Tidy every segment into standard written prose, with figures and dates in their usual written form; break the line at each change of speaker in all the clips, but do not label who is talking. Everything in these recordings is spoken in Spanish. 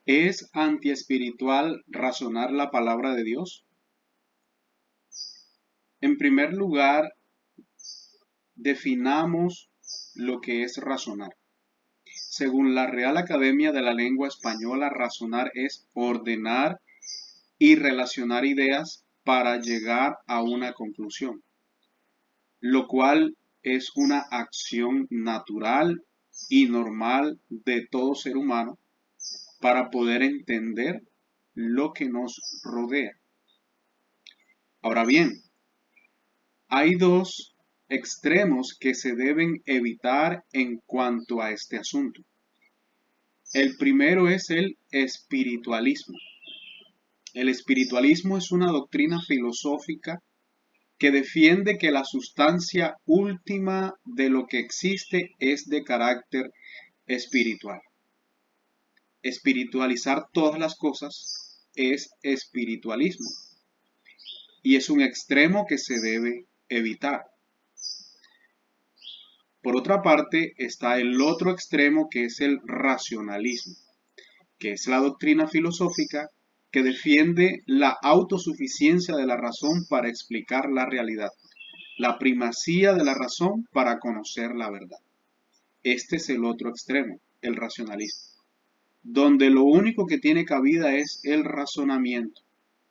¿Es antiespiritual razonar la palabra de Dios? En primer lugar, definamos lo que es razonar. Según la Real Academia de la Lengua Española, razonar es ordenar y relacionar ideas para llegar a una conclusión, lo cual es una acción natural y normal de todo ser humano para poder entender lo que nos rodea. Ahora bien, hay dos extremos que se deben evitar en cuanto a este asunto. El primero es el espiritualismo. El espiritualismo es una doctrina filosófica que defiende que la sustancia última de lo que existe es de carácter espiritual. Espiritualizar todas las cosas es espiritualismo y es un extremo que se debe evitar. Por otra parte, está el otro extremo que es el racionalismo, que es la doctrina filosófica que defiende la autosuficiencia de la razón para explicar la realidad, la primacía de la razón para conocer la verdad. Este es el otro extremo, el racionalismo, donde lo único que tiene cabida es el razonamiento,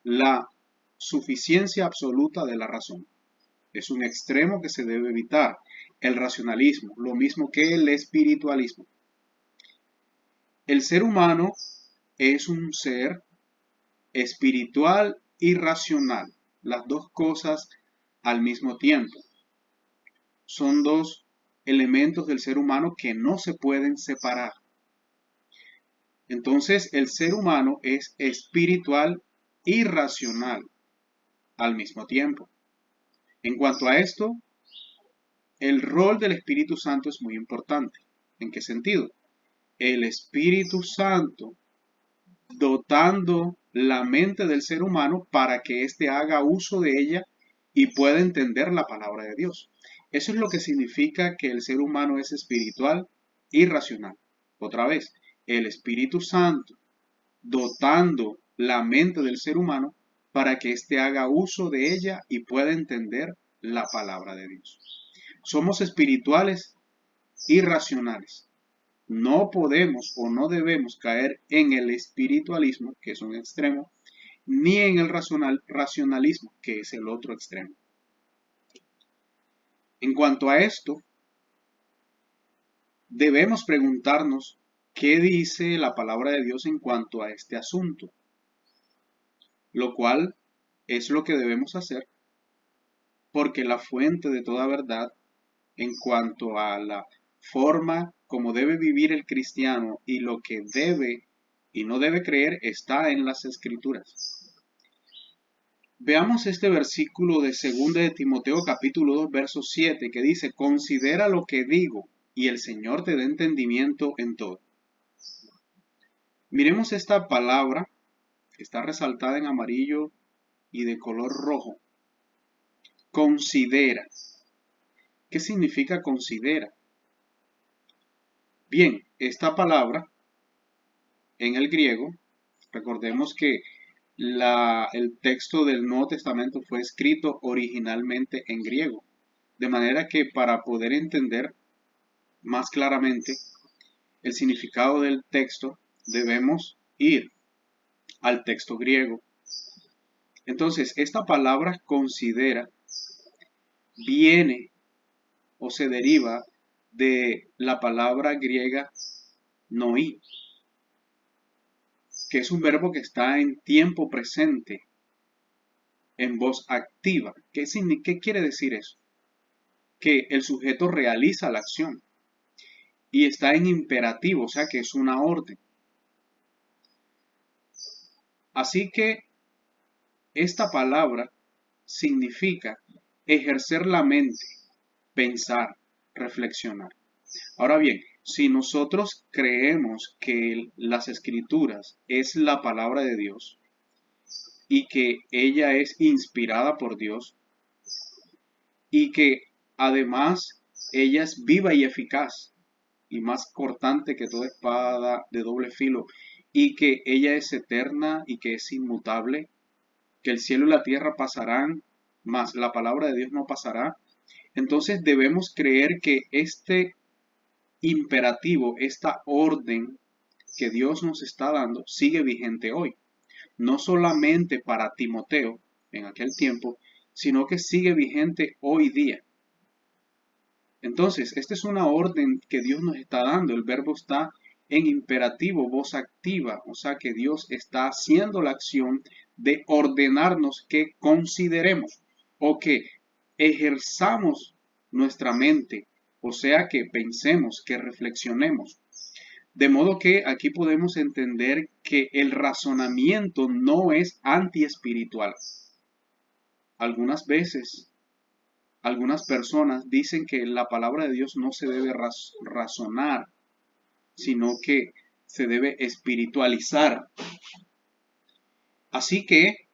la suficiencia absoluta de la razón. Es un extremo que se debe evitar, el racionalismo, lo mismo que el espiritualismo. El ser humano es un ser espiritual y racional, las dos cosas al mismo tiempo. Son dos elementos del ser humano que no se pueden separar. Entonces, el ser humano es espiritual y racional al mismo tiempo. En cuanto a esto, el rol del Espíritu Santo es muy importante. ¿En qué sentido? El Espíritu Santo dotando la mente del ser humano para que éste haga uso de ella y pueda entender la palabra de Dios. Eso es lo que significa que el ser humano es espiritual y racional. Otra vez, el Espíritu Santo dotando la mente del ser humano para que éste haga uso de ella y pueda entender la palabra de Dios. Somos espirituales y racionales. No podemos o no debemos caer en el espiritualismo, que es un extremo, ni en el racionalismo, que es el otro extremo. En cuanto a esto, debemos preguntarnos qué dice la palabra de Dios en cuanto a este asunto, lo cual es lo que debemos hacer, porque la fuente de toda verdad en cuanto a la forma como debe vivir el cristiano y lo que debe y no debe creer está en las Escrituras. Veamos este versículo de 2 de Timoteo capítulo 2 verso 7 que dice: considera lo que digo y el Señor te dé entendimiento en todo. Miremos esta palabra que está resaltada en amarillo y de color rojo. Considera. ¿Qué significa considera? Bien, esta palabra en el griego, recordemos que el texto del Nuevo Testamento fue escrito originalmente en griego, de manera que para poder entender más claramente el significado del texto debemos ir al texto griego. Entonces, esta palabra considera viene o se deriva de la palabra griega noi, que es un verbo que está en tiempo presente, en voz activa. ¿Qué quiere decir eso? Que el sujeto realiza la acción y está en imperativo, o sea que es una orden. Así que esta palabra significa ejercer la mente, pensar, reflexionar. Ahora bien, si nosotros creemos que las Escrituras es la palabra de Dios y que ella es inspirada por Dios y que además ella es viva y eficaz y más cortante que toda espada de doble filo y que ella es eterna y que es inmutable, que el cielo y la tierra pasarán, mas la palabra de Dios no pasará, entonces debemos creer que este imperativo, esta orden que Dios nos está dando, sigue vigente hoy. No solamente para Timoteo en aquel tiempo, sino que sigue vigente hoy día. Entonces, esta es una orden que Dios nos está dando. El verbo está en imperativo, voz activa, o sea que Dios está haciendo la acción de ordenarnos que consideremos o que ejerzamos nuestra mente, o sea que pensemos, que reflexionemos. De modo que aquí podemos entender que el razonamiento no es antiespiritual. Algunas veces, algunas personas dicen que la palabra de Dios no se debe razonar, sino que se debe espiritualizar. Así que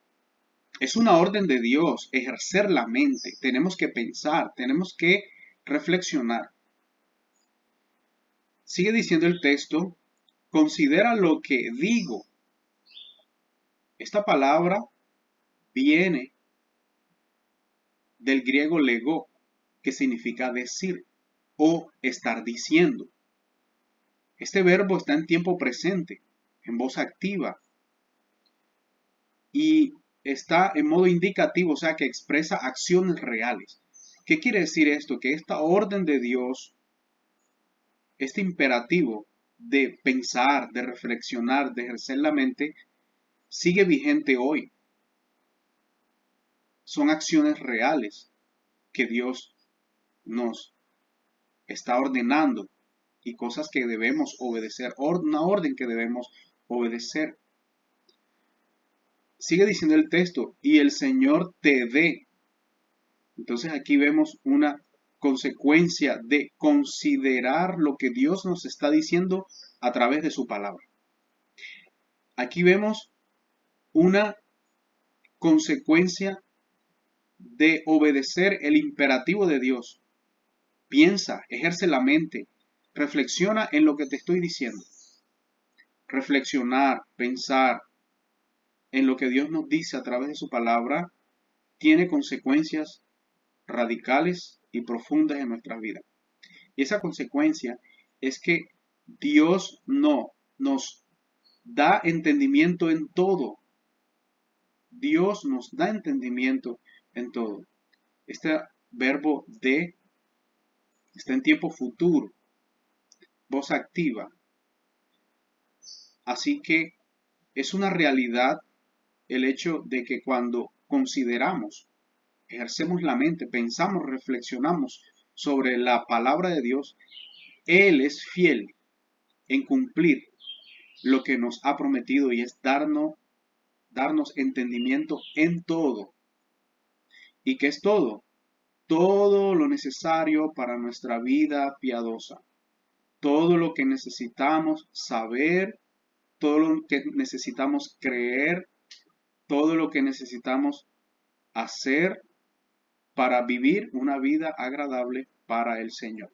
es una orden de Dios ejercer la mente. Tenemos que pensar, tenemos que reflexionar. Sigue diciendo el texto, considera lo que digo. Esta palabra viene del griego lego, que significa decir o estar diciendo. Este verbo está en tiempo presente, en voz activa, y está en modo indicativo, o sea que expresa acciones reales. ¿Qué quiere decir esto? Que esta orden de Dios, este imperativo de pensar, de reflexionar, de ejercer la mente, sigue vigente hoy. Son acciones reales que Dios nos está ordenando y cosas que debemos obedecer, una orden que debemos obedecer. Sigue diciendo el texto, y el Señor te dé. Entonces aquí vemos una consecuencia de considerar lo que Dios nos está diciendo a través de su palabra. Aquí vemos una consecuencia de obedecer el imperativo de Dios. Piensa, ejerce la mente, reflexiona en lo que te estoy diciendo. Reflexionar, pensar en lo que Dios nos dice a través de su palabra tiene consecuencias radicales y profundas en nuestra vida. Y esa consecuencia es que Dios no nos da entendimiento en todo. Dios nos da entendimiento en todo. Este verbo de está en tiempo futuro, voz activa. Así que es una realidad el hecho de que cuando consideramos, ejercemos la mente, pensamos, reflexionamos sobre la palabra de Dios, Él es fiel en cumplir lo que nos ha prometido y es darnos entendimiento en todo. ¿Y qué es todo? Todo lo necesario para nuestra vida piadosa. Todo lo que necesitamos saber, todo lo que necesitamos creer, todo lo que necesitamos hacer para vivir una vida agradable para el Señor.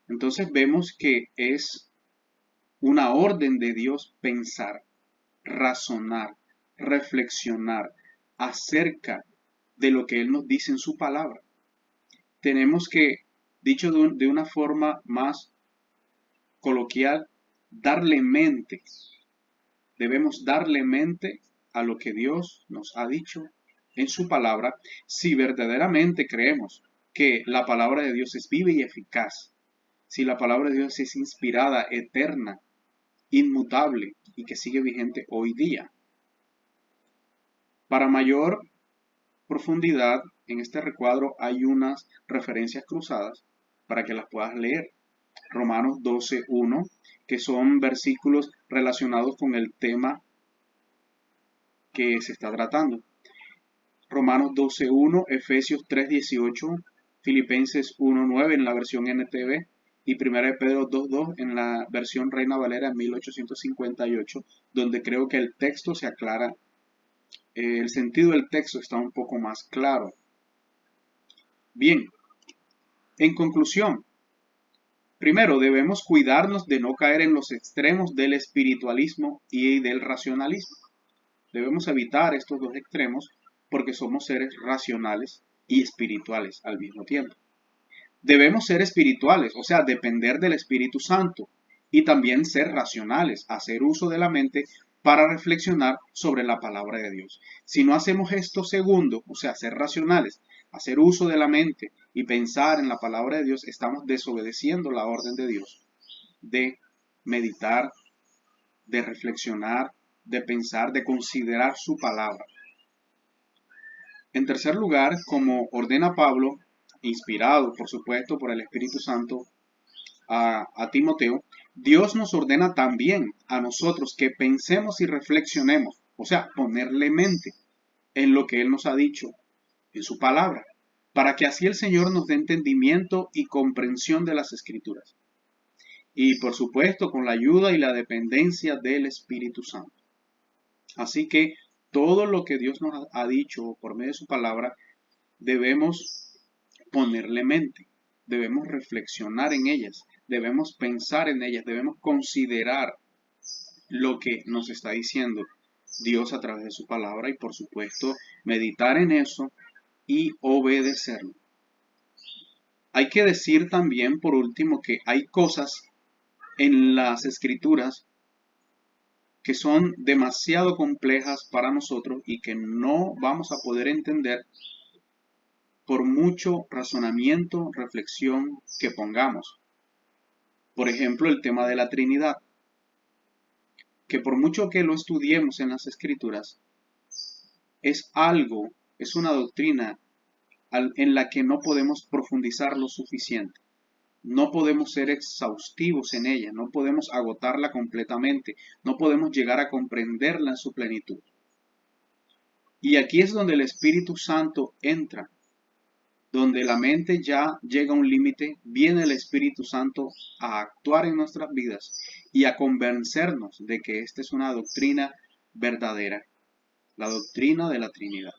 Entonces vemos que es una orden de Dios pensar, razonar, reflexionar acerca de lo que Él nos dice en su palabra. Tenemos que, dicho de una forma más coloquial, darle mente. Debemos darle mente a lo que Dios nos ha dicho en su palabra si verdaderamente creemos que la palabra de Dios es viva y eficaz. Si la palabra de Dios es inspirada, eterna, inmutable y que sigue vigente hoy día. Para mayor profundidad, en este recuadro hay unas referencias cruzadas para que las puedas leer. Romanos 12:1, que son versículos relacionados con el tema que se está tratando. Romanos 12:1, Efesios 3:18, Filipenses 1:9 en la versión NTV y 1 Pedro 2:2 en la versión Reina Valera 1858, donde creo que el texto se aclara, el sentido del texto está un poco más claro. Bien, en conclusión, Primero, debemos cuidarnos de no caer en los extremos del espiritualismo y del racionalismo. Debemos evitar estos dos extremos porque somos seres racionales y espirituales al mismo tiempo. Debemos ser espirituales, o sea, depender del Espíritu Santo y también ser racionales, hacer uso de la mente para reflexionar sobre la palabra de Dios. Si no hacemos esto segundo, o sea, ser racionales, hacer uso de la mente y pensar en la palabra de Dios, estamos desobedeciendo la orden de Dios de meditar, de reflexionar, de pensar, de considerar su palabra. En tercer lugar, como ordena Pablo, inspirado por supuesto por el Espíritu Santo a Timoteo, Dios nos ordena también a nosotros que pensemos y reflexionemos, o sea, ponerle mente en lo que Él nos ha dicho, en su palabra, para que así el Señor nos dé entendimiento y comprensión de las Escrituras. Y por supuesto, con la ayuda y la dependencia del Espíritu Santo. Así que todo lo que Dios nos ha dicho por medio de su palabra, debemos ponerle mente, debemos reflexionar en ellas, debemos pensar en ellas, debemos considerar lo que nos está diciendo Dios a través de su palabra y por supuesto meditar en eso y obedecerlo. Hay que decir también por último que hay cosas en las escrituras que son demasiado complejas para nosotros y que no vamos a poder entender por mucho razonamiento, reflexión que pongamos. Por ejemplo, el tema de la Trinidad, que por mucho que lo estudiemos en las Escrituras, es algo, es una doctrina en la que no podemos profundizar lo suficiente. No podemos ser exhaustivos en ella, no podemos agotarla completamente, no podemos llegar a comprenderla en su plenitud. Y aquí es donde el Espíritu Santo entra, donde la mente ya llega a un límite, viene el Espíritu Santo a actuar en nuestras vidas y a convencernos de que esta es una doctrina verdadera, la doctrina de la Trinidad.